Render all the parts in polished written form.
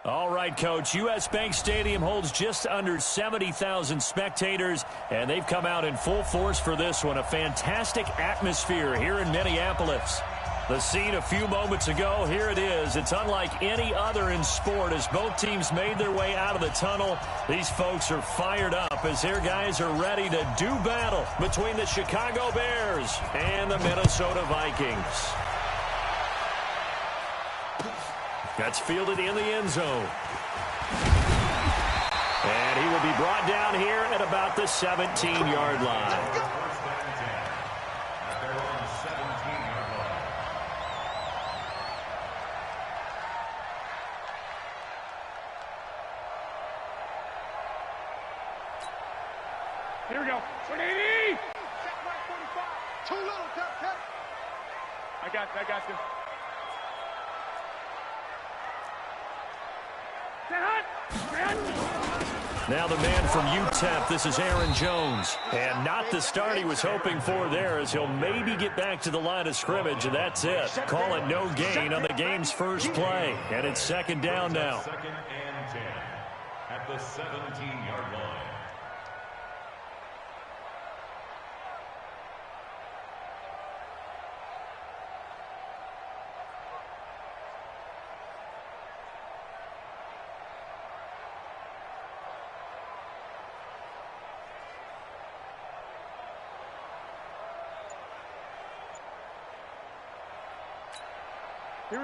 All right, Coach. U.S. Bank Stadium holds just under 70,000 spectators, and they've come out in full force for this one. A fantastic atmosphere here in Minneapolis. The scene a few moments ago, here it is. It's unlike any other in sport as both teams made their way out of the tunnel. These folks are fired up as their guys are ready to do battle between the Chicago Bears and the Minnesota Vikings. That's fielded in the end zone. And he will be brought down here at about the 17-yard line. Here we go. 180. Too little, tap. I got this. Now the man from UTEP, this is Aaron Jones. And not the start he was hoping for there as he'll maybe get back to the line of scrimmage, and that's it. Call it no gain on the game's first play. And it's second down now. Second and 10 at the 17-yard line.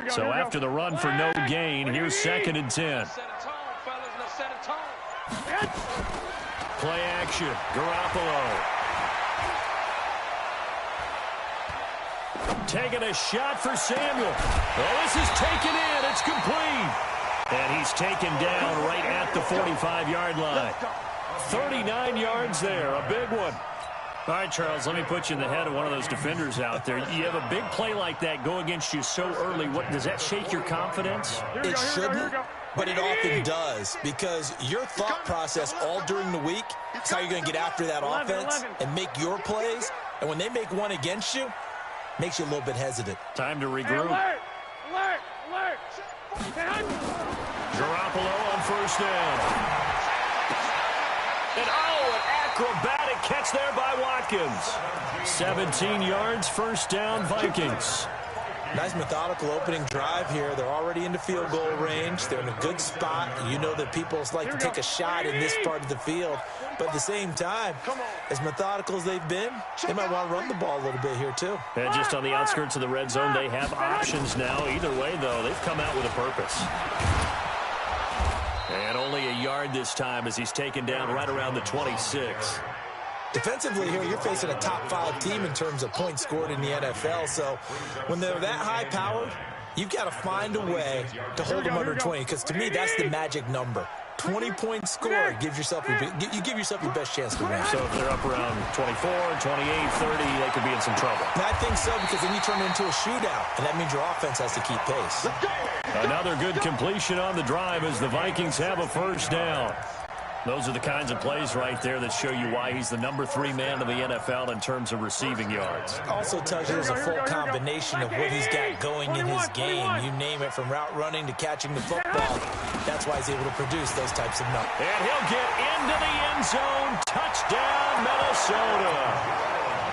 So after the run for no gain, here's second and 10. Play action. Garoppolo. Taking a shot for Samuel. Oh, this is taken in. It's complete. And he's taken down right at the 45-yard line. 39 yards there. A big one. All right, Charles, let me put you in the head of one of those defenders out there. You have a big play like that go against you so early. What does that shake your confidence? It shouldn't, but it often does, because your thought process all during the week is how you're going to get after that offense and make your plays. And when they make one against you, makes you a little bit hesitant. Time to regroup. Alert! Garoppolo on first down. And an acrobatic catch there by Watkins. 17 yards, first down, Vikings. Nice methodical opening drive here. They're already into field goal range. They're in a good spot. You know that people like to take a shot in this part of the field. But at the same time, as methodical as they've been, they might want to run the ball a little bit here too. And just on the outskirts of the red zone, they have options now. Either way, though, they've come out with a purpose. And only a yard this time as he's taken down right around the 26. Defensively here, you're facing a top-5 team in terms of points scored in the NFL. So when they're that high-powered, you've got to find a way to hold them under 20. Because to me, that's the magic number. 20-point score gives yourself you give yourself your best chance to win. So if they're up around 24, 28, 30, they could be in some trouble. And I think so, because then you turn it into a shootout, and that means your offense has to keep pace. Another good completion on the drive as the Vikings have a first down. Those are the kinds of plays right there that show you why he's the number 3 man in the NFL in terms of receiving yards. Also tells you there's a full combination of what he's got going in his game. You name it, from route running to catching the football. That's why he's able to produce those types of numbers. And he'll get into the end zone. Touchdown, Minnesota.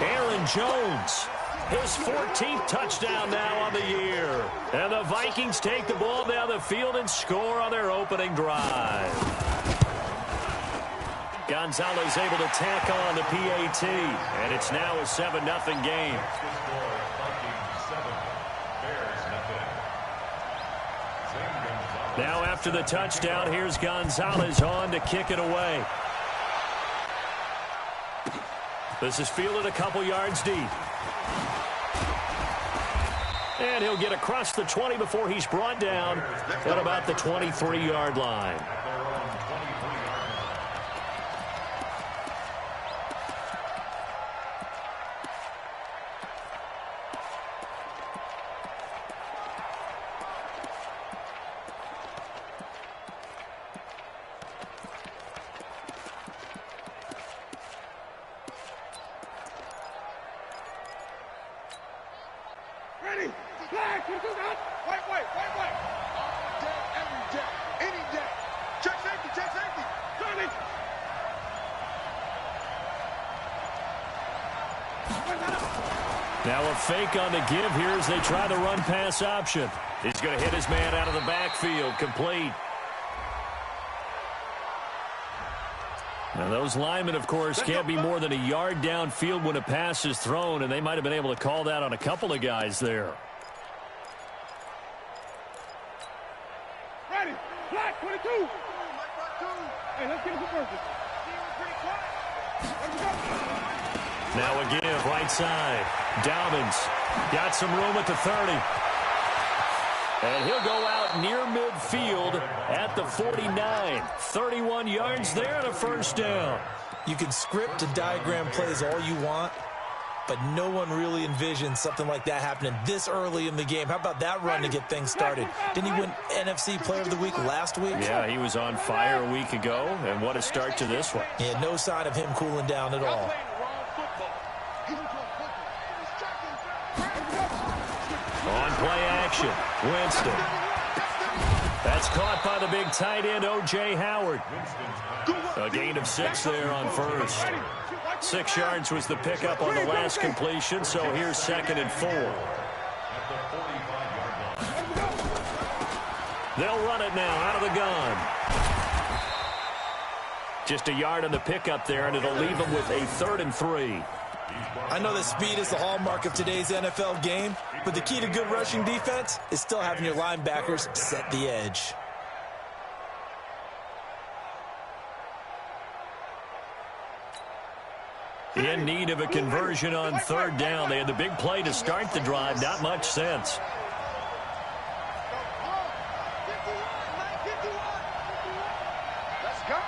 Aaron Jones, his 14th touchdown now on the year. And the Vikings take the ball down the field and score on their opening drive. Gonzalez able to tack on the PAT, and it's now a 7-0 game. Now after the touchdown, here's Gonzalez on to kick it away. This is fielded a couple yards deep. And he'll get across the 20 before he's brought down at about the 23-yard line. Wait. All day, every day. Any Now a fake on the give here as they try the run-pass option. He's going to hit his man out of the backfield, complete. Now those linemen, of course, can't be more than a yard downfield when a pass is thrown, and they might have been able to call that on a couple of guys there. Ready, black 22. Hey, let's get it for purpose. Now a give, right side. Dobbins got some room at the 30. And he'll go out near midfield at the 49. 31 yards there and a first down. You can script and diagram plays all you want, but no one really envisions something like that happening this early in the game. How about that run to get things started? Didn't he win NFC Player of the Week last week? Yeah, he was on fire a week ago, and what a start to this one. Yeah, no sign of him cooling down at all. On play action, Winston. That's caught by the big tight end, O.J. Howard. A gain of 6 there on first. 6 yards was the pickup on the last completion, so here's 2nd and 4. They'll run it now out of the gun. Just a yard on the pickup there, and it'll leave them with a 3rd and 3. I know that speed is the hallmark of today's NFL game, but the key to good rushing defense is still having your linebackers set the edge. In need of a conversion on 3rd down. They had the big play to start the drive. Not much sense. Let's go.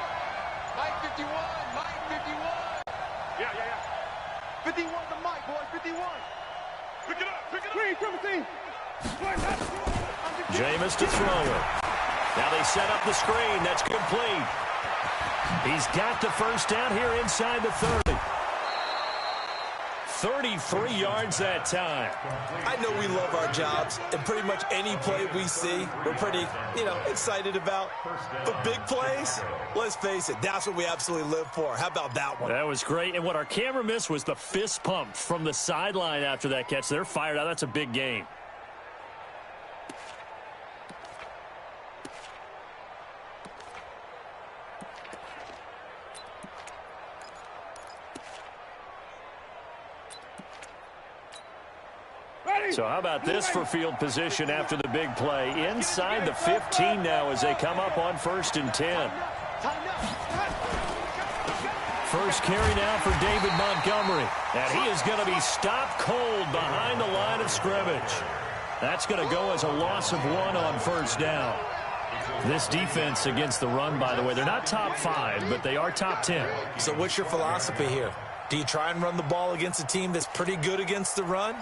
Mike 51. Mike 51. Yeah. 51 to Mike, boys. 51. Pick it up. Green, 17. Jameis to throw it. Now they set up the screen. That's complete. He's got the first down here inside the 30. 33 yards that time. I know we love our jobs, and pretty much any play we see, we're pretty, excited about. But big plays, let's face it, that's what we absolutely live for. How about that one? That was great. And what our camera missed was the fist pump from the sideline after that catch. They're fired out. That's a big game. So how about this for field position after the big play? Inside the 15 now as they come up on 1st and 10. First carry now for David Montgomery. And he is going to be stopped cold behind the line of scrimmage. That's going to go as a loss of 1 on 1st down. This defense against the run, by the way, they're not top 5, but they are top 10. So what's your philosophy here? Do you try and run the ball against a team that's pretty good against the run?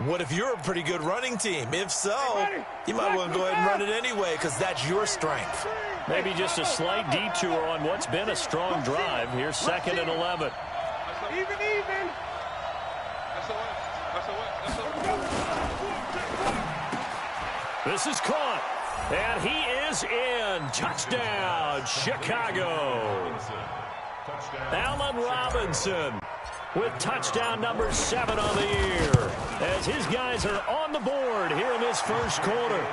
What if you're a pretty good running team? If so, you might want to go ahead and run it anyway because that's your strength. Maybe just a slight detour on what's been a strong drive. Here's 2nd and 11. Even. This is caught. And he is in. Touchdown, Chicago. Allen Robinson with touchdown number 7 on the year as his guys are on the board here in this first quarter.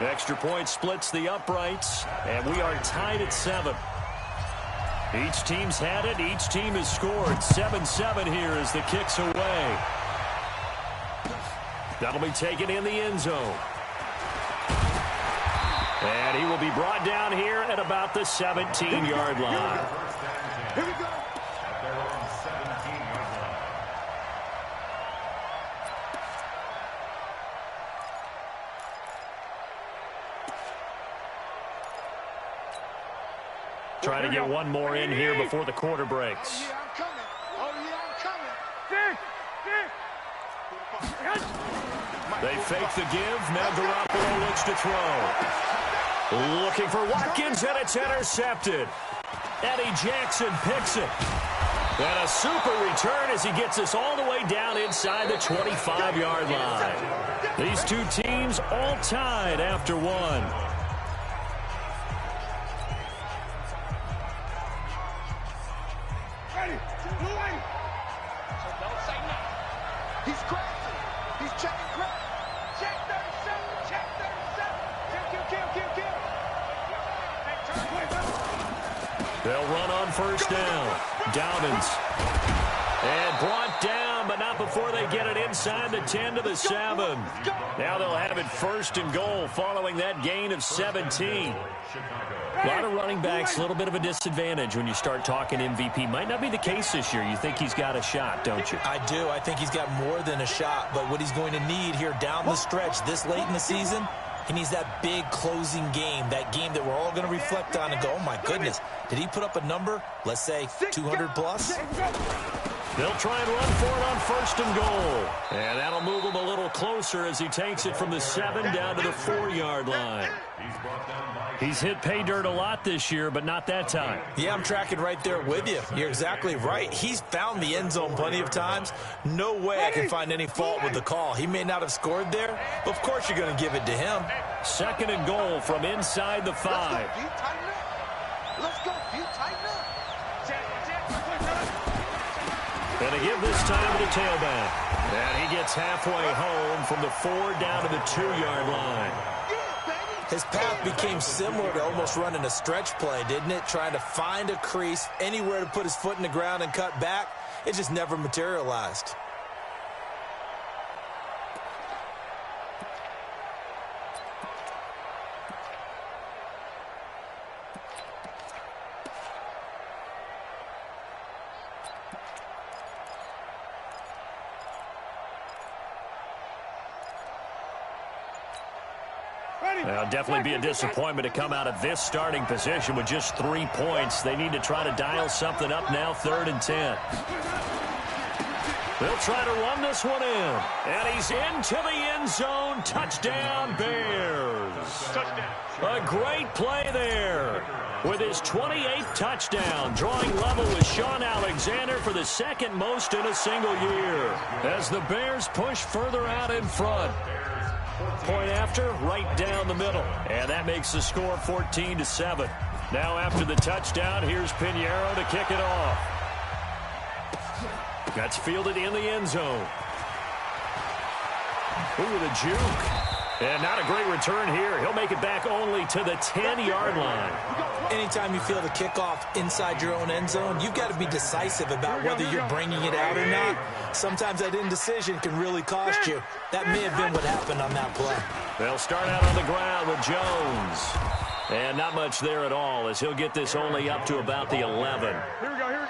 Extra point splits the uprights, and we are tied at 7. Each team's had it. Each team has scored. 7-7 here as the kick's away. That'll be taken in the end zone. And he will be brought down here at about the 17-yard line. Here we go. Trying to get one more in here before the quarter breaks. Oh, yeah, I'm coming. They fake the give. Now Garoppolo looks to throw. Looking for Watkins, and it's intercepted. Eddie Jackson picks it. And a super return as he gets us all the way down inside the 25-yard line. These two teams all tied after 1. He's crazy. They'll run on first down. Dobbins. And brought down, but not before they get it inside the 10 to the 7. Now they'll have it first and goal following that gain of 17. A lot of running backs, a little bit of a disadvantage when you start talking MVP. Might not be the case this year. You think he's got a shot, don't you? I do. I think he's got more than a shot. But what he's going to need here down the stretch this late in the season, he needs that big closing game, that game that we're all going to reflect on and go, oh, my goodness, did he put up a number, let's say 200 plus? They'll try and run for it on first and goal. And that'll move him a little closer as he takes it from the 7 down to the 4-yard line. He's hit pay dirt a lot this year, but not that time. Yeah, I'm tracking right there with you. You're exactly right. He's found the end zone plenty of times. No way I can find any fault with the call. He may not have scored there, but of course you're going to give it to him. Second and goal from inside the 5. Let's go, you tighten up. And a give this time to the tailback. And he gets halfway home from the 4 down to the 2-yard line. His path became similar to almost running a stretch play, didn't it? Trying to find a crease, anywhere to put his foot in the ground and cut back. It just never materialized. Well, definitely be a disappointment to come out of this starting position with just 3 points. They need to try to dial something up now, 3rd and 10. They'll try to run this one in. And he's into the end zone. Touchdown, Bears. Touchdown. A great play there. With his 28th touchdown, drawing level with Sean Alexander for the 2nd most in a single year. As the Bears push further out in front. Point after, right down the middle. And that makes the score 14-7. Now after the touchdown, here's Pinheiro to kick it off. That's fielded in the end zone. Ooh, the juke. And not a great return here. He'll make it back only to the 10-yard line. Anytime you feel the kickoff inside your own end zone, you've got to be decisive about whether you're bringing it out or not. Sometimes that indecision can really cost you. That may have been what happened on that play. They'll start out on the ground with Jones. And not much there at all as he'll get this only up to about the 11.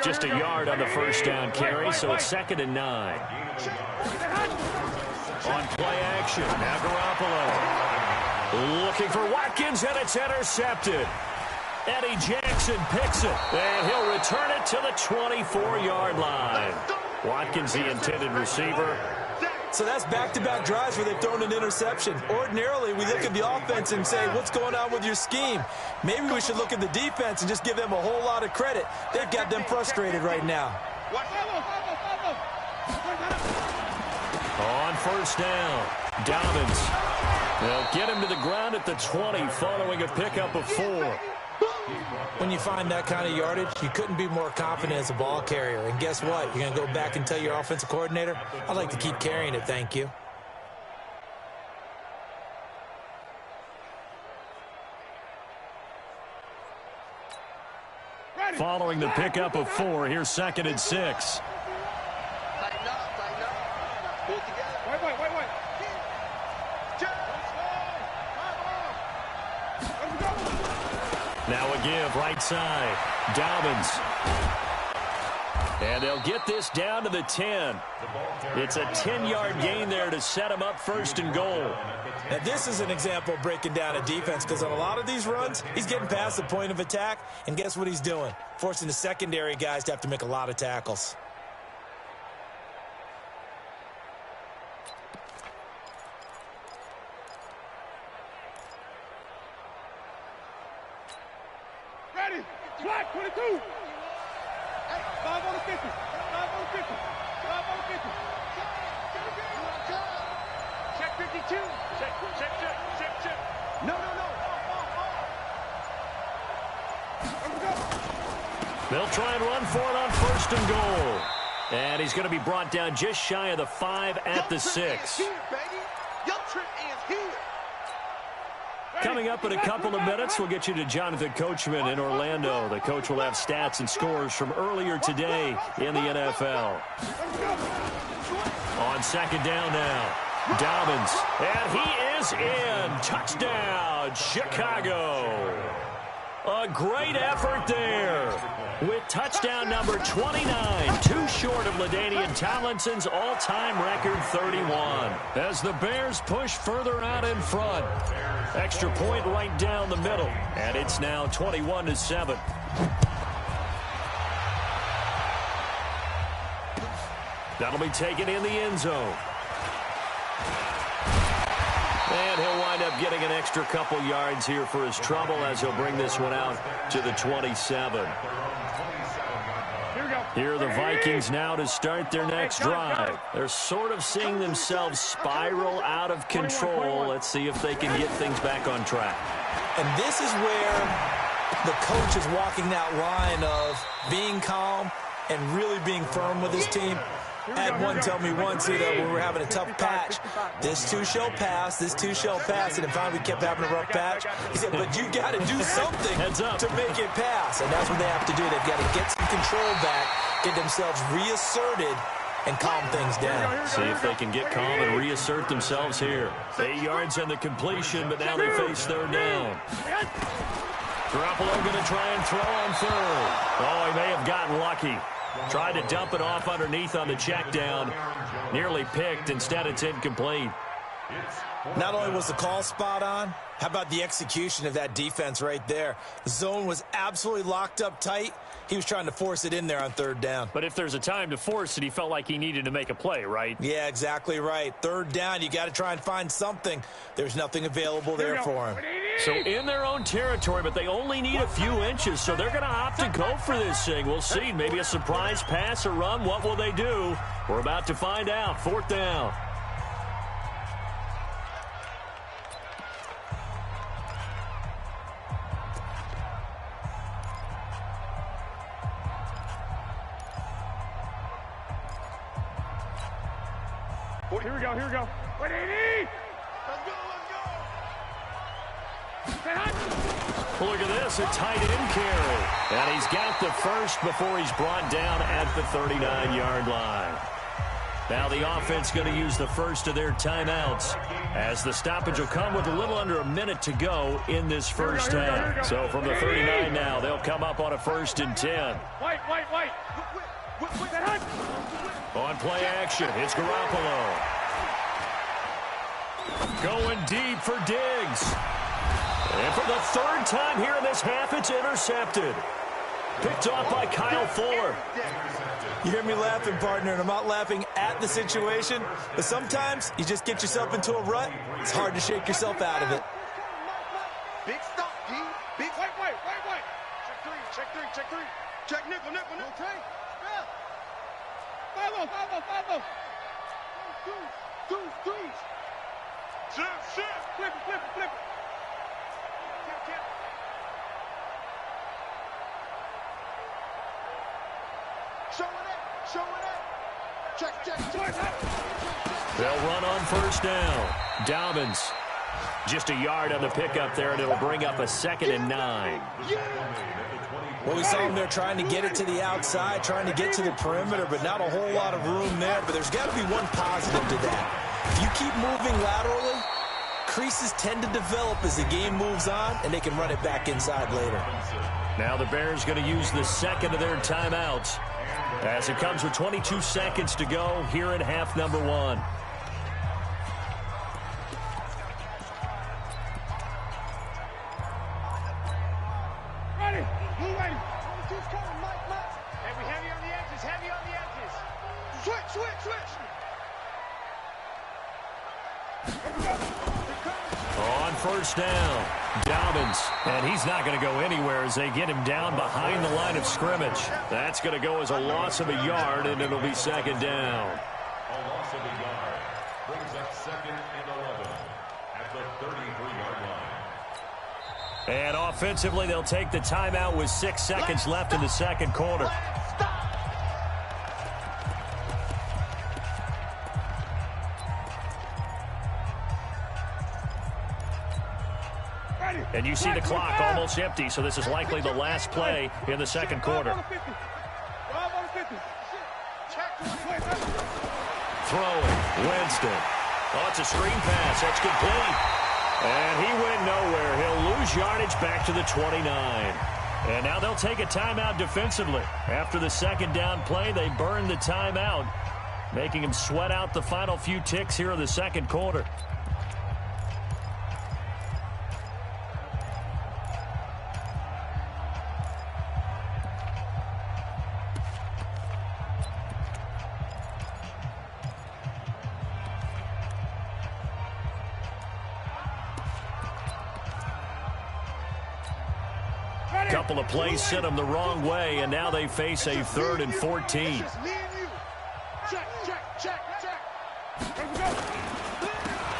Just a yard on the first down carry, so it's 2nd and 9. On play action, now Garoppolo. Looking for Watkins, and it's intercepted. Eddie Jackson picks it, and he'll return it to the 24-yard line. Watkins, the intended receiver. So that's back-to-back drives where they've thrown an interception. Ordinarily, we look at the offense and say, what's going on with your scheme? Maybe we should look at the defense and just give them a whole lot of credit. They've got them frustrated right now. On first down, Dobbins. They'll get him to the ground at the 20 following a pickup of 4. When you find that kind of yardage, you couldn't be more confident as a ball carrier. And guess what? You're going to go back and tell your offensive coordinator, I'd like to keep carrying it, thank you. Following the pickup of 4, here's 2nd and 6. Tighten up, tighten up. Pull it together. Wait. Now a give, right side. Dobbins. And they'll get this down to the 10. It's a 10-yard gain there to set him up 1st and goal. Now, this is an example of breaking down a defense because on a lot of these runs, he's getting past the point of attack, and guess what he's doing? Forcing the secondary guys to have to make a lot of tackles. Ready. Flat 22. Hey, 5 on the 50. 5 on the 50. 5 on the 50. Check 52. Check. No. Here we go. They'll try and run for it on 1st and goal. And he's going to be brought down just shy of the 5 at the 6. Here, baby. Your trip is here. Coming up in a couple of minutes, we'll get you to Jonathan Coachman in Orlando. The coach will have stats and scores from earlier today in the NFL. On second down now, Dobbins, and he is in. Touchdown, Chicago. A great effort there with touchdown number 29, too short of LaDainian Tomlinson's all-time record 31. As the Bears push further out in front. Extra point right down the middle, and it's now 21-7. That'll be taken in the end zone. And he'll wind up getting an extra couple yards here for his trouble as he'll bring this one out to the 27. Here are the Vikings now to start their next drive. They're sort of seeing themselves spiral out of control. Let's see if they can get things back on track. And this is where the coach is walking that line of being calm and really being firm with his team. I had one tell me once, when we were having a tough patch, this too shall pass, this too shall pass, and then finally we kept having a rough patch. He said, but you got to do something to make it pass, and that's what they have to do. They've got to get some control back, get themselves reasserted, and calm things down. See if they can get calm and reassert themselves here. 8 yards on the completion, but now they face third down. Garoppolo going to try and throw on third. Oh, he may have gotten lucky. Tried to dump it off underneath on the check down. Nearly picked. Instead, it's incomplete. Not only was the call spot on, how about the execution of that defense right there? The zone was absolutely locked up tight. He was trying to force it in there on third down. But if there's a time to force it, he felt like he needed to make a play, right? Yeah, exactly right. Third down, you got to try and find something. There's nothing available there for him. So in their own territory, but they only need a few inches, so they're going to opt to go for this thing. We'll see. Maybe a surprise pass or run. What will they do? We're about to find out. Fourth down. Here we go, here we go. 180! Let's go! Look at this, a tight end carry. And he's got the first before he's brought down at the 39-yard line. Now the offense going to use the first of their timeouts as the stoppage will come with a little under a minute to go in this first half. So from the 39 now, they'll come up on a 1st and 10. White. On play action, it's Garoppolo. Going deep for Diggs. And for the third time here in this half, it's intercepted. Picked off by Kyle Fuller. You hear me laughing, partner, and I'm not laughing at the situation, but sometimes you just get yourself into a rut. It's hard to shake yourself out of it. Big stop, D. Big white. Check three. Check nickel. Okay. Yeah. 5-0. Two. Shit. Flip it. Tip. Showing it. Check. They'll run on first down. Dobbins. Just a yard on the pickup there, and it'll bring up a 2nd and 9. Well, we saw him there trying to get it to the outside, trying to get to the perimeter, but not a whole lot of room there. But there's got to be one positive to that. If you keep moving laterally, creases tend to develop as the game moves on, and they can run it back inside later. Now the Bears going to use the second of their timeouts as it comes with 22 seconds to go here in half number 1. Ready. Two's coming, Mike. Heavy on the edges. Switch. On first down, Dobbins, and he's not going to go anywhere as they get him down behind the line of scrimmage. That's going to go as a loss of a yard, and it'll be 2nd down. A loss of a yard brings up 2nd and 11 at the 33-yard line. And offensively, they'll take the timeout with 6 seconds left in the second quarter. And you see the clock almost empty, so this is likely the last play in the second quarter. Throwing, Winston. Oh, it's a screen pass. That's complete. And he went nowhere. He'll lose yardage back to the 29. And now they'll take a timeout defensively. After the second down play, they burn the timeout, making him sweat out the final few ticks here in the second quarter. Couple of plays sent them the wrong way, and now they face a 3rd and 14.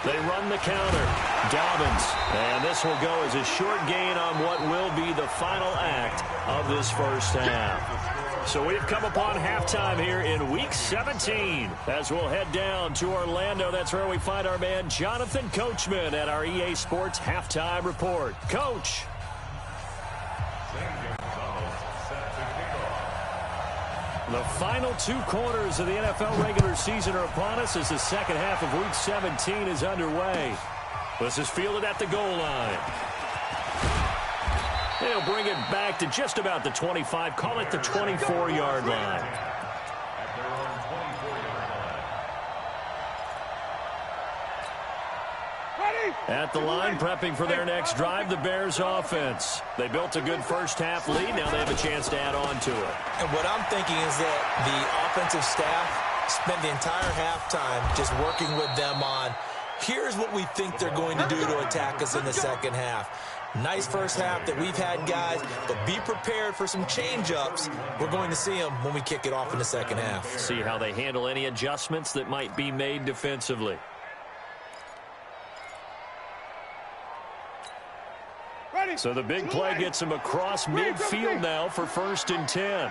They run the counter. Dobbins. And this will go as a short gain on what will be the final act of this first half. So we've come upon halftime here in Week 17 as we'll head down to Orlando. That's where we find our man Jonathan Coachman at our EA Sports Halftime Report. Coach. The final 2 quarters of the NFL regular season are upon us as the second half of Week 17 is underway. This is fielded at the goal line. They'll bring it back to just about the 25, call it the 24-yard line. At the line, prepping for their next drive, the Bears offense. They built a good first-half lead. Now they have a chance to add on to it. And what I'm thinking is that the offensive staff spent the entire halftime just working with them on, here's what we think they're going to do to attack us in the second half. Nice first half that we've had, guys, but be prepared for some change-ups. We're going to see them when we kick it off in the second half. See how they handle any adjustments that might be made defensively. So the big play gets him across midfield now for 1st and 10.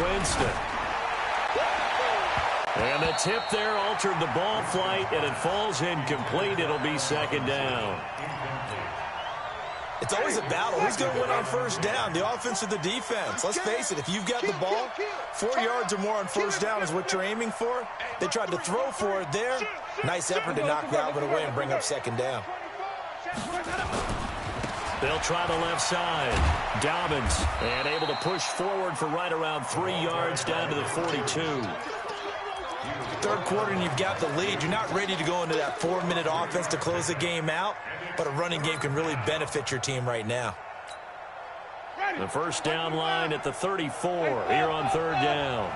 Winston. And the tip there altered the ball flight, and it falls incomplete. It'll be 2nd down. It's always a battle. Who's going to win on 1st down, the offense or the defense? Let's face it, if you've got the ball, 4 yards or more on 1st down is what you're aiming for. They tried to throw for it there. Nice effort to knock that one away and bring up 2nd down. They'll try the left side. Dobbins, and able to push forward for right around 3 yards down to the 42. 3rd quarter and you've got the lead. You're not ready to go into that 4-minute offense to close the game out, but a running game can really benefit your team right now. The 1st down line at the 34 here on 3rd down.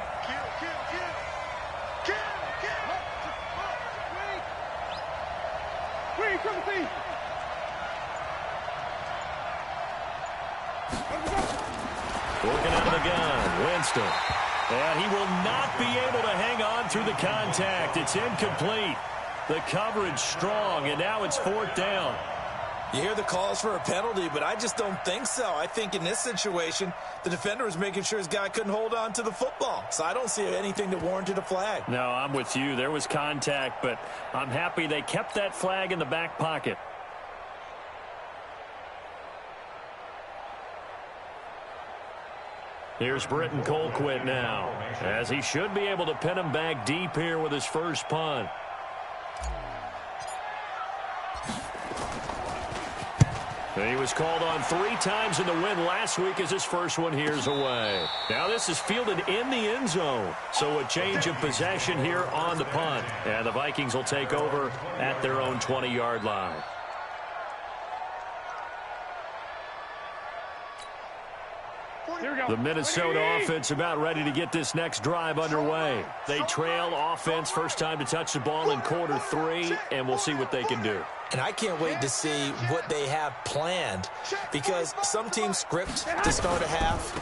Working out of the gun, Winston. And he will not be able to hang on through the contact. It's incomplete. The coverage strong, and now it's 4th down. You hear the calls for a penalty, but I just don't think so. I think in this situation, the defender was making sure his guy couldn't hold on to the football. So I don't see anything that warranted a flag. No, I'm with you. There was contact, but I'm happy they kept that flag in the back pocket. Here's Britton Colquitt now, as he should be able to pin him back deep here with his first punt. He was called on 3 times in the win last week as his first one here's away. Now this is fielded in the end zone, so a change of possession here on the punt. And the Vikings will take over at their own 20-yard line. The Minnesota offense about ready to get this next drive underway. They trail offense first time to touch the ball in quarter 3, and we'll see what they can do. And I can't wait to see what they have planned, because some teams script to start a half.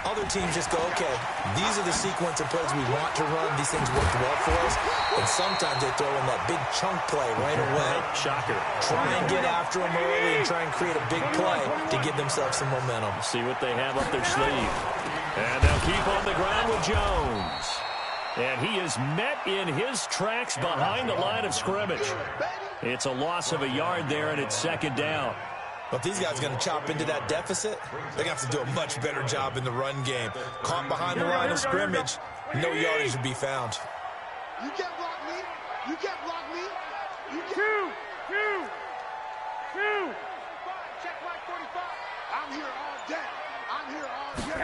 Other teams just go, okay, these are the sequence of plays we want to run. These things worked well for us. And sometimes they throw in that big chunk play right away. Shocker. Try and get after them early and try and create a big play to give themselves some momentum. See what they have up their sleeve. And they'll keep on the ground with Jones. And he is met in his tracks behind the line of scrimmage. It's a loss of a yard there, and it's second down. But if these guys are going to chop into that deficit, they're going to have to do a much better job in the run game. Caught behind the line of scrimmage, no yardage to be found. You can't block me. You can't block me. You can't. Two. Check like 45. I'm here all day. I'm here all day.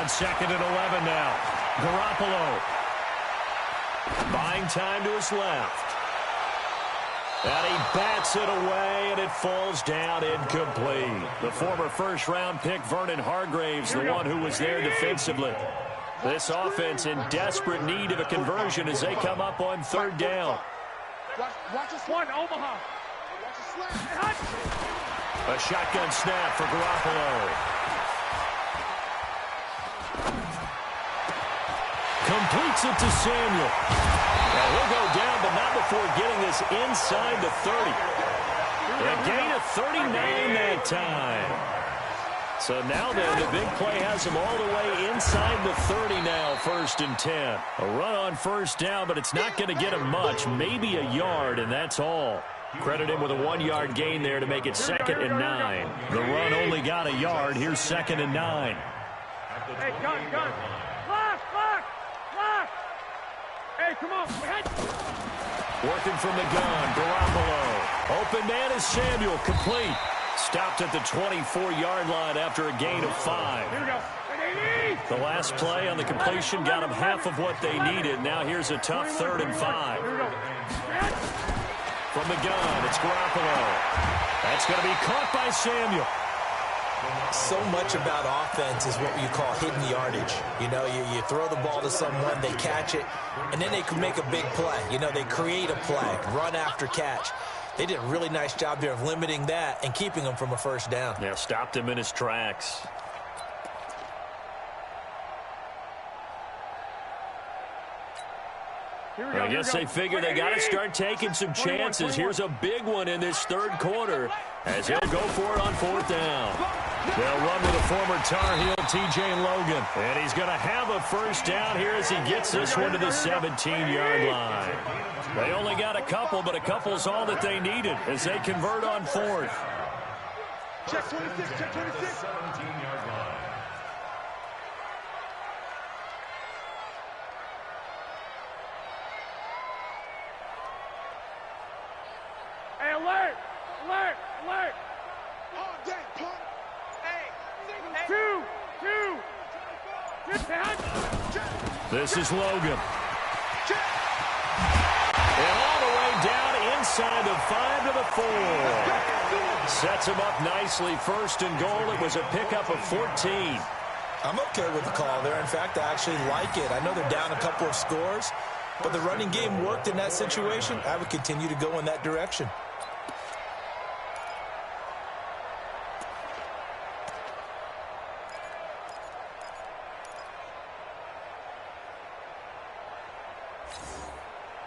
On second and 11 now. Garoppolo. Buying time to his left. And he bats it away, and it falls down incomplete. The former first-round pick, Vernon Hargraves, the one who was there defensively. This offense in desperate need of a conversion as they come up on third down. Watch this one, Omaha. A shotgun snap for Garoppolo. Completes it to Samuel. Now he'll go down, but not before getting this inside the 30. A gain of 39 that time. So now then, the big play has him all the way inside the 30 now, 1st and 10. A run on first down, but it's not going to get him much, maybe a yard, and that's all. Credit him with a 1-yard gain there to make it 2nd and 9. The run only got a yard. Here's 2nd and 9. Hey, gun. Lock. Hey, come on. Working from the gun, Garoppolo. Open man is Samuel, complete. Stopped at the 24-yard line after a gain of 5. Here we go. The last play on the completion got them half of what they needed. Now here's a tough 3rd and 5. Here we go. From the gun, it's Garoppolo. That's going to be caught by Samuel. So much about offense is what you call hidden yardage. You know, you throw the ball to someone, they catch it, and then they can make a big play. You know, they create a play, run after catch. They did a really nice job there of limiting that and keeping him from a first down. Yeah, stopped him in his tracks. I guess they figure they got to start taking some chances. Here's a big one in this 3rd quarter as he'll go for it on 4th down. They'll run with a former Tar Heel, T.J. Logan. And he's going to have a first down here as he gets this one to the 17-yard line. They only got a couple, but a couple's all that they needed as they convert on 4th. Check 26, check 26. 17-yard line. Hey, alert. All day, punt. Two. This is Logan. And all the way down inside the 5 to the 4. Sets him up nicely. 1st and goal. It was a pickup of 14. I'm okay with the call there. In fact, I actually like it. I know they're down a couple of scores, but the running game worked in that situation. I would continue to go in that direction.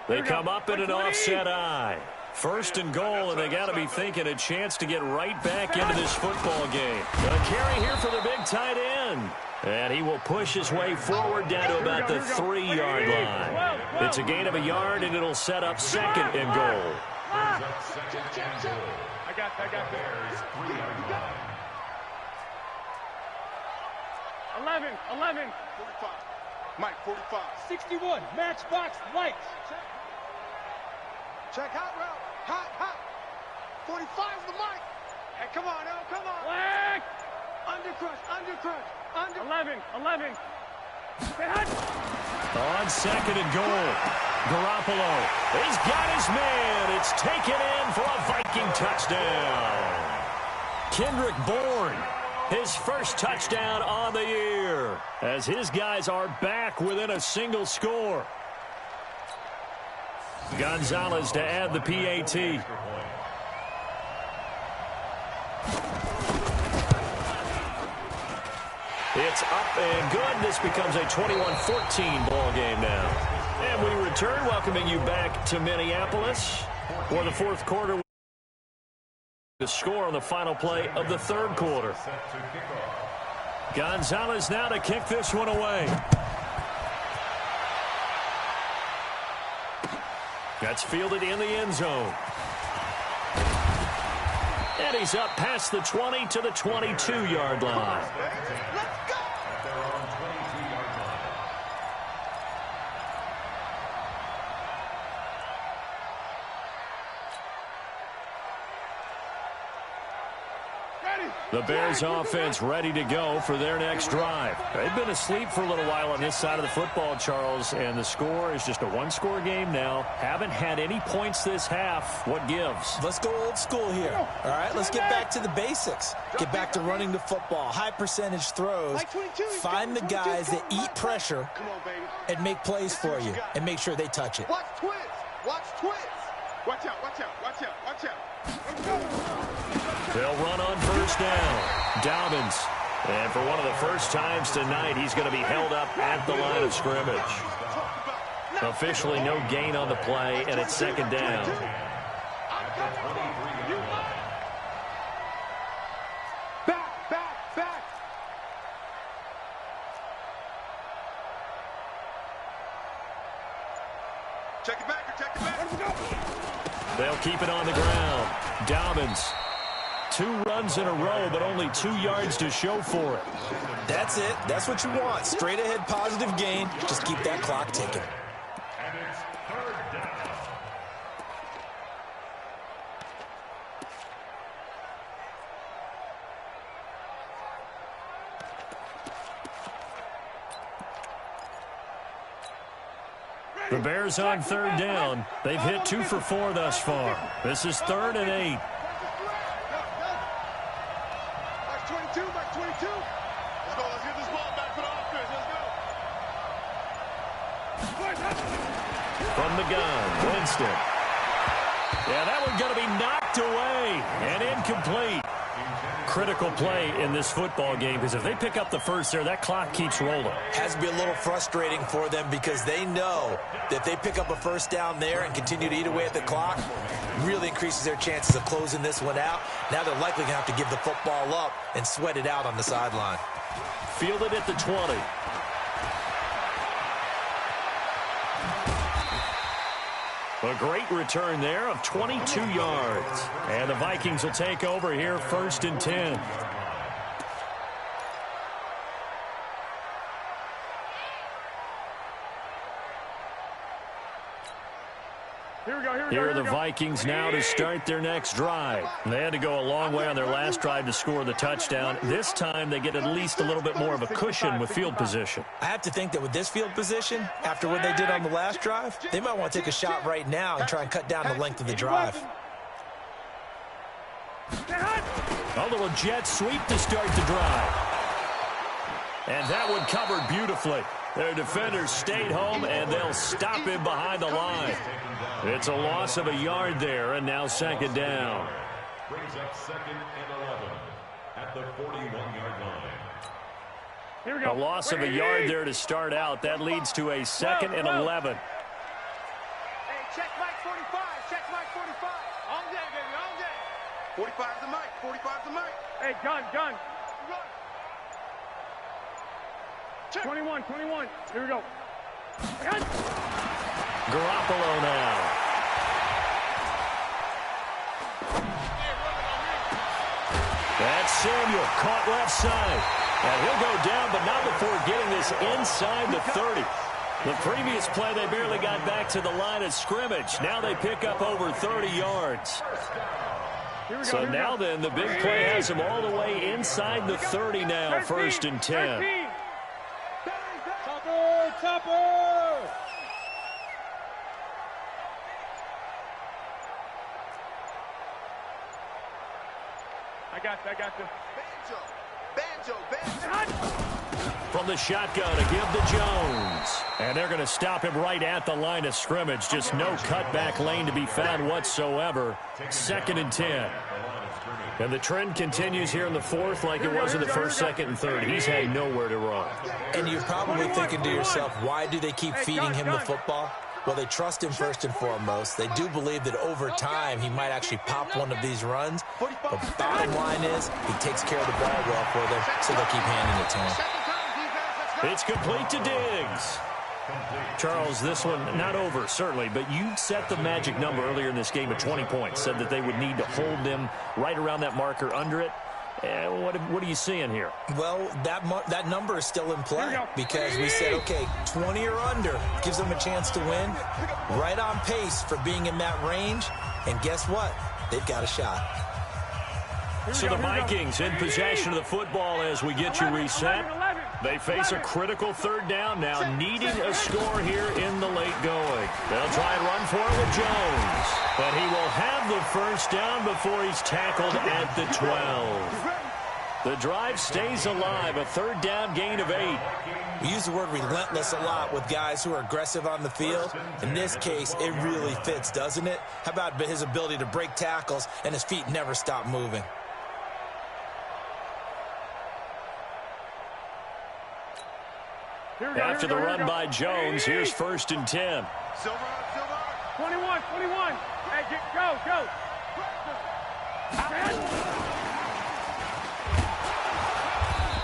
They come up in an offset eye. 1st and goal, and they got to be thinking a chance to get right back into this football game. A carry here for the big tight end. And he will push his way forward down to about the 3-yard line. It's a gain of a yard, and it'll set up 2nd and goal. I got this. 11. 45. Mike, 45. 61. Matchbox lights. Check hot route. Hot. 45's the mic. Hey, come on, El, come on. Flag. Under. 11. On 2nd and goal, Garoppolo. He's got his man. It's taken in for a Viking touchdown. Kendrick Bourne, his first touchdown on the year, as his guys are back within a single score. Gonzalez to add the PAT. It's up and good. This becomes a 21-14 ball game now. And we return, welcoming you back to Minneapolis for the 4th quarter. The score on the final play of the 3rd quarter. Gonzalez now to kick this one away. That's fielded in the end zone. And he's up past the 20 to the 22-yard line. The Bears offense ready to go for their next drive. They've been asleep for a little while on this side of the football, Charles, and the score is just a one-score game now. Haven't had any points this half. What gives? Let's go old school here. All right, let's get back to the basics. Get back to running the football, high percentage throws. Find the guys that eat pressure and make plays for you and make sure they touch it. Watch twist. Watch twist. Watch out, watch out, watch out, watch out. They'll run on first down. Dobbins. And for one of the first times tonight, he's going to be held up at the line of scrimmage. Officially no gain on the play, and it's second down. Back, back, back. Check it back, check it back. They'll keep it on the ground. Dobbins. 2 runs in a row, but only 2 yards to show for it. That's it. That's what you want. Straight ahead positive gain. Just keep that clock ticking. And it's third down. The Bears on third down. They've hit 2 for 4 thus far. This is 3rd and 8. From the gun, Winston. Yeah, that one's going to be knocked away and incomplete. Critical play in this football game because if they pick up the first there, that clock keeps rolling. Has to be a little frustrating for them because they know that if they pick up a first down there and continue to eat away at the clock, really increases their chances of closing this one out. Now they're likely going to have to give the football up and sweat it out on the sideline. Fielded at the 20. A great return there of 22 yards. And the Vikings will take over here 1st and 10. Here are the Vikings now to start their next drive. They had to go a long way on their last drive to score the touchdown. This time they get at least a little bit more of a cushion with field position. I have to think that with this field position, after what they did on the last drive, they might want to take a shot right now and try and cut down the length of the drive. A little jet sweep to start the drive. And that one covered beautifully. Their defenders stayed home, and they'll stop him behind the line. It's a loss of a yard there, and now second down. Brings up 2nd and 11 at the 41-yard line. Here we go. A loss of a yard there to start out. That leads to a 2nd and 11. Hey, check Mike 45. Check Mike 45. On day, baby, on day. 45's the mic. 45's the mic. Hey, gun. Run. 21. Here we go. Garoppolo now. That's Samuel, caught left side. And he'll go down, but not before getting this inside the 30. The previous play, they barely got back to the line of scrimmage. Now they pick up over 30 yards. So now then, the big play has them all the way inside the 30 now, 1st and 10. Topper! I got you. Banjo. From the shotgun to give to Jones. And they're going to stop him right at the line of scrimmage. Just no cutback lane to be found whatsoever. 2nd and 10. And the trend continues here in the 4th like it was in the 1st, 2nd, and 3rd. He's had nowhere to run. And you're probably thinking to yourself, why do they keep feeding him the football? Well, they trust him first and foremost. They do believe that over time he might actually pop one of these runs. But bottom line is he takes care of the ball well for them, so they'll keep handing it to him. It's complete to Diggs. Charles, this one not over, certainly, but you set the magic number earlier in this game at 20 points, said that they would need to hold them right around that marker under it. What are you seeing here? Well, that number is still in play because we said, okay, 20 or under gives them a chance to win. Right on pace for being in that range. And guess what? They've got a shot. So the Vikings in possession of the football as we get you reset. They face a critical third down now, needing a score here in the late going. They'll try and run for it with Jones. But he will have the first down before he's tackled at the 12. The drive stays alive, a third down gain of 8. We use the word relentless a lot with guys who are aggressive on the field. In this case, it really fits, doesn't it? How about his ability to break tackles and his feet never stop moving? After the run by Jones, here's 1st and 10. 21. Hey, go.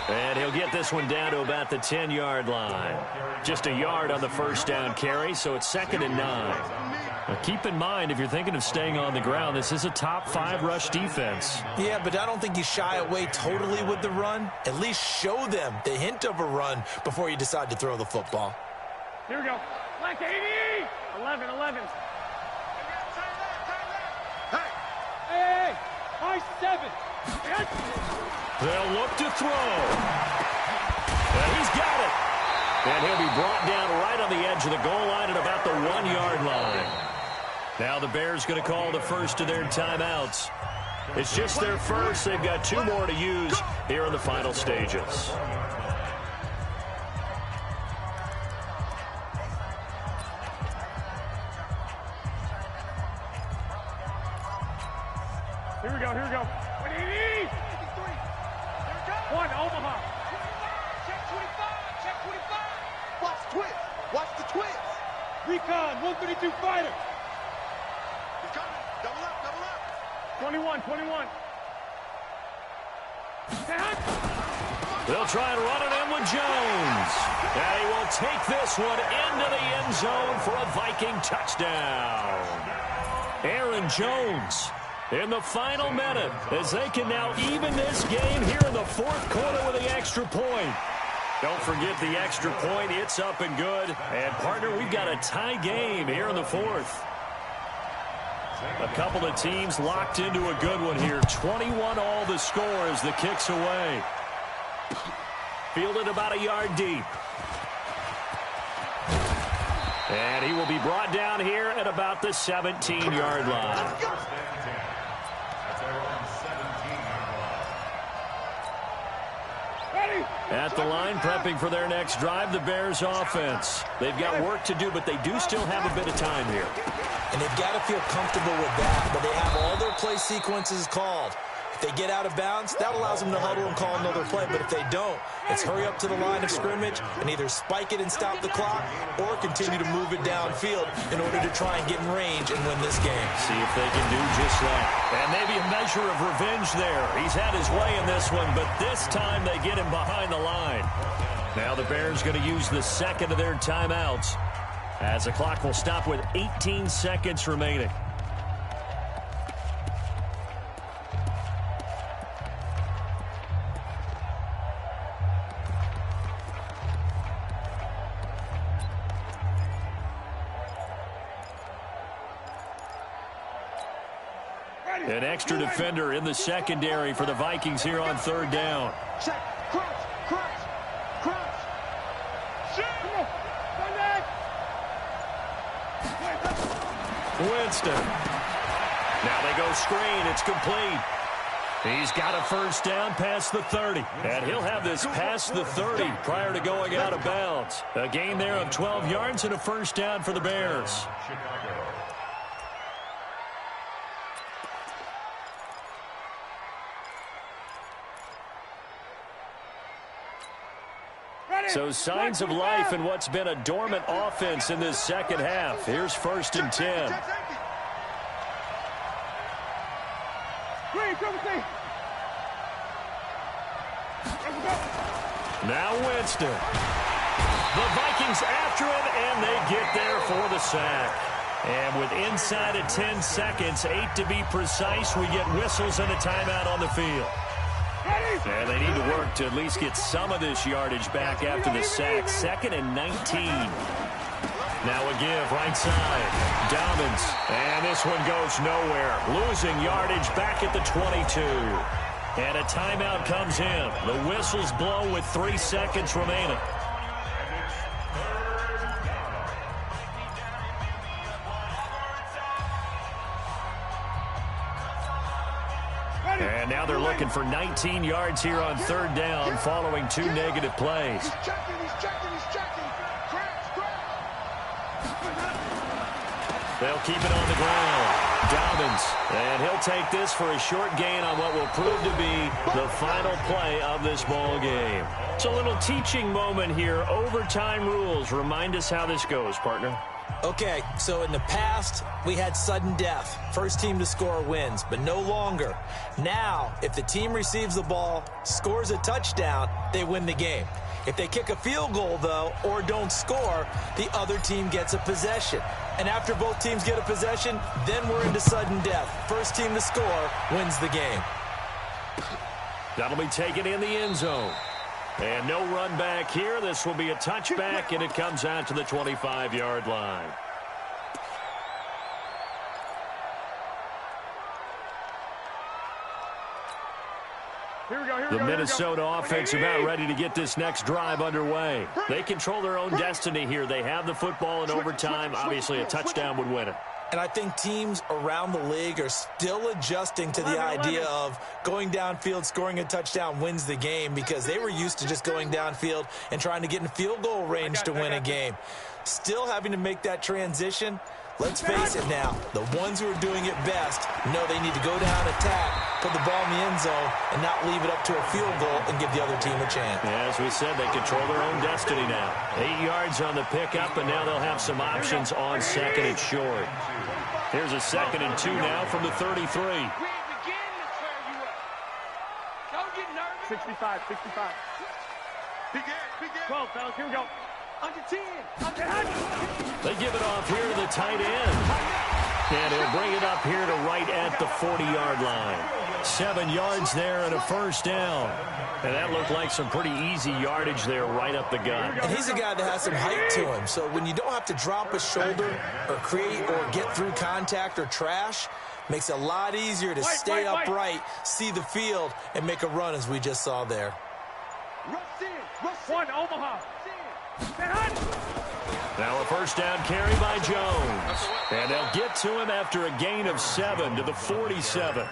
And he'll get this one down to about the 10-yard line. Just a yard on the first down carry, so it's 2nd and 9. Now keep in mind, if you're thinking of staying on the ground, this is a top 5 rush defense. Yeah, but I don't think you shy away totally with the run. At least show them the hint of a run before you decide to throw the football. Here we go. Like 80. 11. Hey. High 7. They'll look to throw. And he's got it. And he'll be brought down right on the edge of the goal line at about the 1-yard line. Now the Bears going to call the first of their timeouts. It's just their first. They've got 2 more to use here in the final stages. Here we go. 1, Omaha. Check 25. Watch the twist. Recon, 132 fighter. He's coming. Double up. 21. They'll try and run it in with Jones. And he will take this one into the end zone for a Viking touchdown. Aaron Jones in the final minute as they can now even this game here in the 4th quarter with the extra point. Don't forget the extra point. It's up and good. And, partner, we've got a tie game here in the 4th. A couple of teams locked into a good one here. 21 all the score as the kick's away. Fielded about a yard deep. And he will be brought down here at about the 17-yard line. At the line, prepping for their next drive, the Bears offense. They've got work to do, but they do still have a bit of time here. And they've got to feel comfortable with that, but they have all their play sequences called. If they get out of bounds, that allows them to huddle and call another play. But if they don't, it's hurry up to the line of scrimmage and either spike it and stop the clock or continue to move it downfield in order to try and get in range and win this game. See if they can do just that. And maybe a measure of revenge there. He's had his way in this one, but this time they get him behind the line. Now the Bears going to use the 2nd of their timeouts as the clock will stop with 18 seconds remaining. An extra defender in the secondary for the Vikings here on 3rd down. Check. Crunch. Winston. Now they go screen. It's complete. He's got a first down past the 30. And he'll have this past the 30 prior to going out of bounds. A gain there of 12 yards and a first down for the Bears. So signs of life in what's been a dormant offense in this second half. Here's 1st and 10. Now Winston. The Vikings after him, and they get there for the sack. And with inside of 10 seconds, 8 to be precise, we get whistles and a timeout on the field. And they need to work to at least get some of this yardage back after the sack. 2nd and 19. Now a give, right side. Dobbins. And this one goes nowhere. Losing yardage back at the 22. And a timeout comes in. The whistles blow with 3 seconds remaining. And now they're looking for 19 yards here on 3rd down following 2 negative plays. He's checking. They'll keep it on the ground. Dobbins. And he'll take this for a short gain on what will prove to be the final play of this ball game. It's a little teaching moment here. Overtime rules. Remind us how this goes, partner. Okay, so in the past, we had sudden death. First team to score wins, but no longer. Now, if the team receives the ball, scores a touchdown, they win the game. If they kick a field goal, though, or don't score, the other team gets a possession. And after both teams get a possession, then we're into sudden death. First team to score wins the game. That'll be taken in the end zone. And no run back here. This will be a touchback, and it comes out to the 25-yard line. The Minnesota offense about ready to get this next drive underway. They control their own destiny here. They have the football in overtime. Obviously, a touchdown would win it. And I think teams around the league are still adjusting to the idea of going downfield, scoring a touchdown wins the game, because they were used to just going downfield and trying to get in field goal range to win a game. Still having to make that transition. Let's face it now, the ones who are doing it best know they need to go down, attack, put the ball in the end zone, and not leave it up to a field goal and give the other team a chance. Yeah, as we said, they control their own destiny now. 8 yards on the pickup, and now they'll have some options on 2nd and short. Here's a 2nd and 2 now from the 33. 65. 12, fellas, here we go. Under 10. They give it off here to the tight end. And he'll bring it up here to right at the 40-yard line. 7 yards there and a first down. And that looked like some pretty easy yardage there right up the gut. And he's a guy that has some height to him. So when you don't have to drop a shoulder or create or get through contact or trash, makes it a lot easier to stay upright, see the field, and make a run as we just saw there. One, Omaha. Now a first down carry by Jones. And they'll get to him after a gain of 7 to the 47.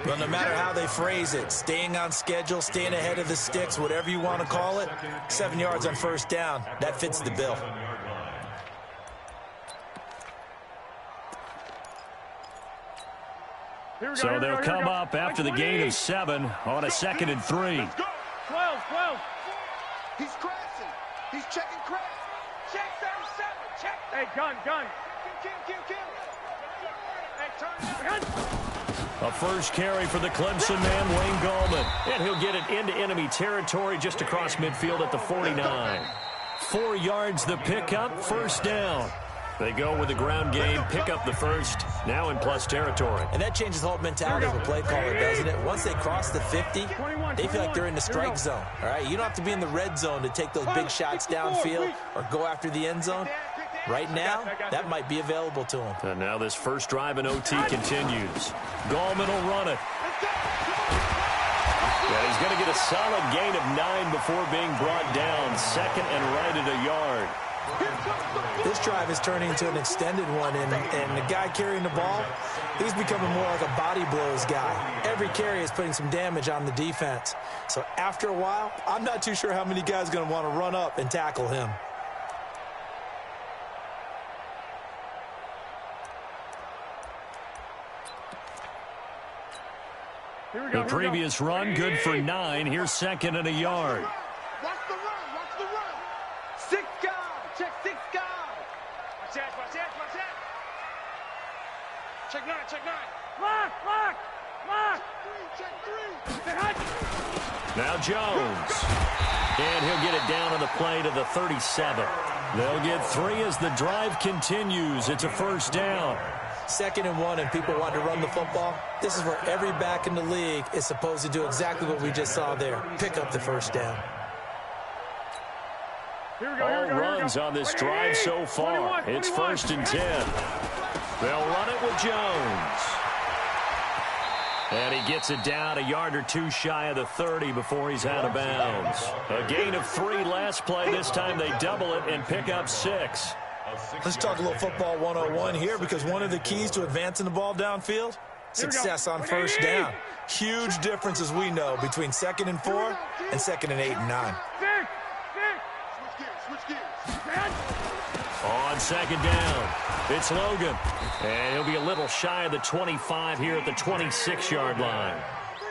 Well, no matter how they phrase it, staying on schedule, staying ahead of the sticks, whatever you want to call it, 7 yards on first down, that fits the bill. So they'll come up after the gain of 7 on a 2nd and 3. 12. He's crashing. He's checking crash. Check 37. Check. Hey, gun. Kill. Hey, turn down. A first carry for the Clemson man, Wayne Gallman. And he'll get it into enemy territory just across midfield at the 49. 4 yards the pickup, first down. They go with the ground game, pick up the first, now in plus territory. And that changes the whole mentality of a play caller, doesn't it? Once they cross the 50, they feel like they're in the strike zone. All right, you don't have to be in the red zone to take those big shots downfield or go after the end zone. Right now, that might be available to them. And now this first drive in OT continues. Gallman will run it. Yeah, he's going to get a solid gain of 9 before being brought down. 2nd and right at a yard. This drive is turning into an extended one, and the guy carrying the ball, he's becoming more like a body blows guy. Every carry is putting some damage on the defense. So after a while, I'm not too sure how many guys are going to want to run up and tackle him. The previous run, good for 9. Here's 2nd and a yard. Watch the run. 6 guys. Check 6 guys. Watch that. Check 9. Lock. Check 3. Now Jones. And he'll get it down on the play to the 37. They'll get 3 as the drive continues. It's a first down. 2nd and 1 and people want to run the football. This is where every back in the league is supposed to do exactly what we just saw there. Pick up the first down. All runs on this drive so far. It's 1st and 10. They'll run it with Jones. And he gets it down a yard or 2 shy of the 30 before he's out of bounds. A gain of 3 last play. This time they double it and pick up 6. Let's talk a little football 101 here, because one of the keys to advancing the ball downfield, success on first down. Huge difference, as we know, between 2nd and 4 and 2nd and 8 and 9. On 2nd down, it's Logan. And he'll be a little shy of the 25 here at the 26-yard line.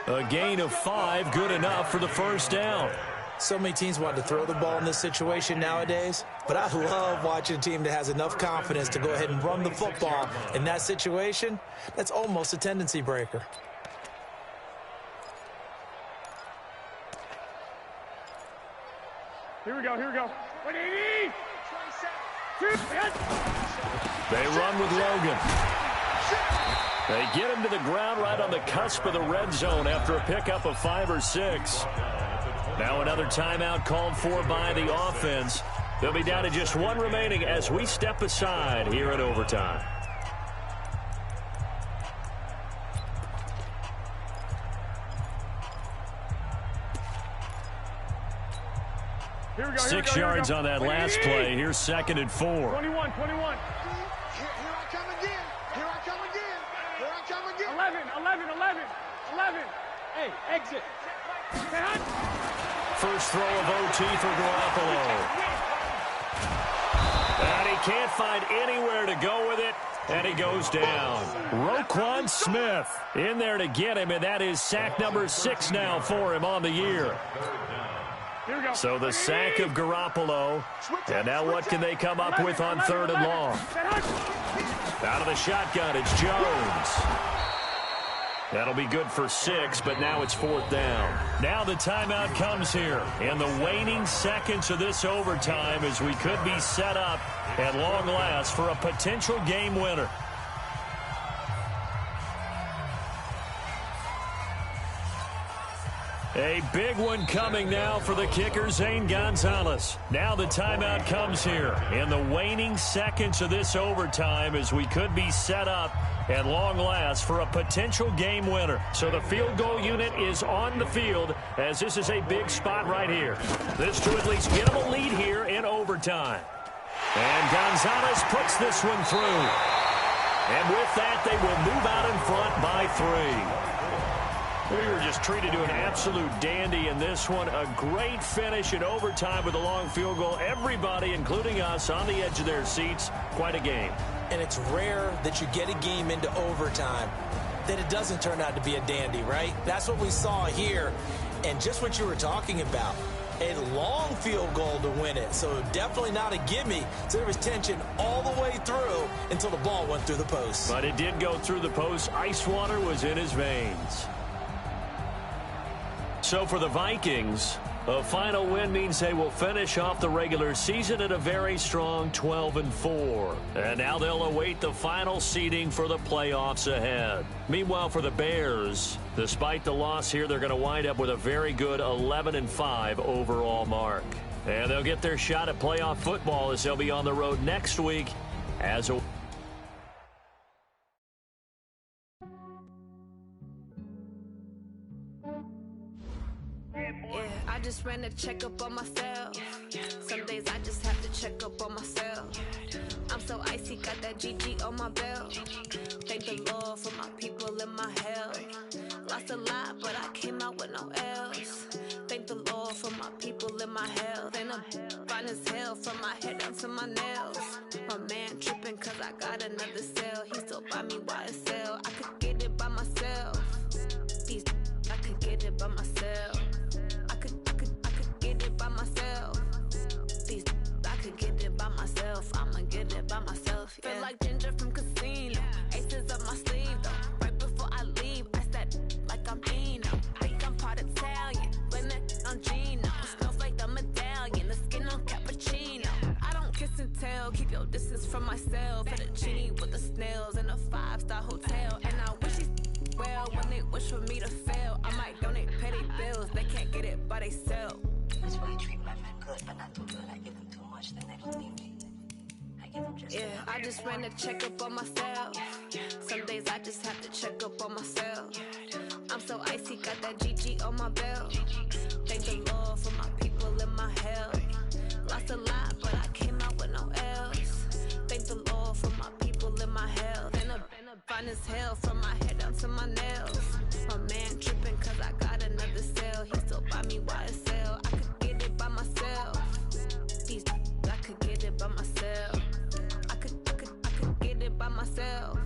A gain of 5, good enough for the first down. So many teams want to throw the ball in this situation nowadays, but I love watching a team that has enough confidence to go ahead and run the football in that situation. That's almost a tendency breaker. Here we go. 180. They run with Logan. They get him to the ground right on the cusp of the red zone after a pickup of 5 or 6. Now another timeout called for by the offense. They'll be down to just 1 remaining as we step aside here in overtime. Here we go. 6 yards on that last play. Here's 2nd and 4. 21. Here I come again. 11. Hey, exit. First throw of OT for Garoppolo. And he can't find anywhere to go with it, and he goes down. Roquan Smith in there to get him, and that is sack number 6 now for him on the year. So the sack of Garoppolo, and now what can they come up with on 3rd and long? Out of the shotgun, it's Jones. That'll be good for 6, but now it's 4th down. Now the timeout comes here in the waning seconds of this overtime, as we could be set up at long last for a potential game winner. A big one coming now for the kicker, Zane Gonzalez. Now the timeout comes here in the waning seconds of this overtime, as we could be set up at long last for a potential game winner. So the field goal unit is on the field, as this is a big spot right here. This to at least get them a lead here in overtime. And Gonzalez puts this one through. And with that, they will move out in front by 3. We were just treated to an absolute dandy in this one. A great finish in overtime with a long field goal. Everybody, including us, on the edge of their seats. Quite a game. And it's rare that you get a game into overtime that it doesn't turn out to be a dandy, right? That's what we saw here. And just what you were talking about, a long field goal to win it. So definitely not a gimme. So there was tension all the way through until the ball went through the post. But it did go through the post. Ice water was in his veins. So for the Vikings, a final win means they will finish off the regular season at a very strong 12-4. And now they'll await the final seeding for the playoffs ahead. Meanwhile, for the Bears, despite the loss here, they're going to wind up with a very good 11-5 overall mark. And they'll get their shot at playoff football as they'll be on the road next week as a... I just ran a checkup on myself. Some days I just have to check up on myself. I'm so icy, got that GG on my belt. Thank the Lord for my people and my health. Lost a lot, but I came out with no else. Thank the Lord for my people and my health. And I'm fine as hell from my head down to my nails. My man tripping cause I got another cell. He still buy me YSL. I could get it by myself. These I could get it by myself. I could get it by myself. These I could get it by myself. I'ma get it by myself. Yeah. Feel like Ginger from Casino. Aces up my sleeve though. Right before I leave, I said like I'm Eno. Think I'm part Italian. When it why they sell. That's why you treat my men good, but not too good. I give them too much, then they don't need me. I give them just Yeah, I just ran a checkup on myself. Some days I just have to check up on myself. I'm so icy, got that GG on my belt. Thank the Lord for my people in my health. Lost a lot, but I came out with no else. Thank the Lord for my people in my health. And a fine as hell from my head down to my nails. My man tripping cause I got another sale. He still buy me YSL. I could get it by myself. These I could get it by myself. I could get it by myself.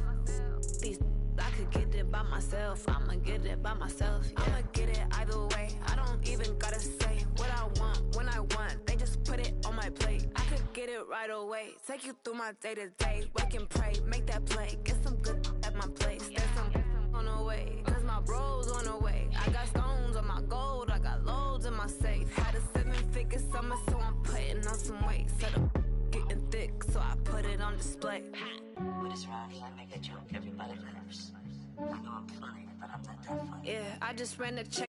These I could get it by myself. I'ma get it by myself. Yeah. I'ma get it either way. I don't even gotta say what I want when I want. They just put it on my plate. I could get it right away. Take you through my day to day. Wake and pray, make that play. Get some good at my place. There's some on the way. Cause my bro's on the way. I got stones on my gold. I got loads in my safe. Had a 7-figure summer, so I'm putting on some weight. Set up getting thick, so I put it on display. with this round here, I make a joke, everybody laughs. I know I'm funny, but I'm not that funny. Yeah, I just ran a check.